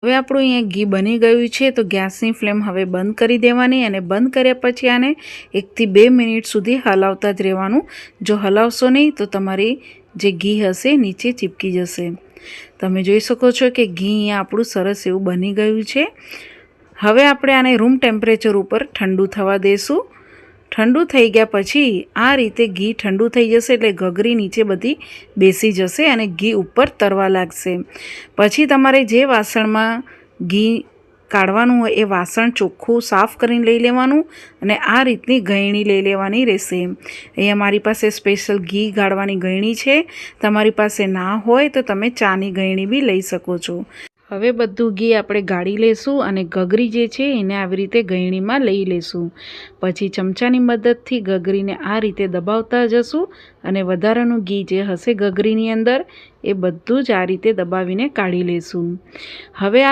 હવે આપણું અહીંયા ઘી બની ગયું છે, તો ગેસની ફ્લેમ હવે બંધ કરી દેવાની અને બંધ કર્યા પછી આને 1 થી 2 મિનિટ સુધી હલાવતા જ રહેવાનું. જો હલાવશો નહીં તો તમારી જે ઘી હશે નીચે ચીપકી જશે. તમે જોઈ શકો છો કે ઘી અહીંયા આપણું સરસ એવું બની ગયું છે. હવે આપણે આને રૂમ ટેમ્પરેચર ઉપર ઠંડુ થવા દઈશું. ઠંડુ થઈ ગયા પછી આ રીતે ઘી ઠંડુ થઈ જશે એટલે ઘઘરી નીચે બધી બેસી જશે અને ઘી ઉપર તરવા લાગશે. પછી તમારે જે વાસણમાં ઘી કાઢવાનું હોય એ વાસણ ચોખ્ખું સાફ કરીને લઈ લેવાનું અને આ રીતની ગળણી લઈ લેવાની રહેશે. અહીંયા મારી પાસે સ્પેશિયલ ઘી ગાળવાની ગળણી છે. તમારી પાસે ના હોય તો તમે ચાની ગળણી બી લઈ શકો છો. હવે બધું ઘી આપણે ગાળી લેશું અને ઘઘરી જે છે એને આવી રીતે ગળણીમાં લઈ લેશું. પછી ચમચાની મદદથી ઘઘરીને આ રીતે દબાવતા જશું અને વધારાનું ઘી જે હશે ઘઘરીની અંદર એ બધું જ આ રીતે દબાવીને કાઢી લેશું. હવે આ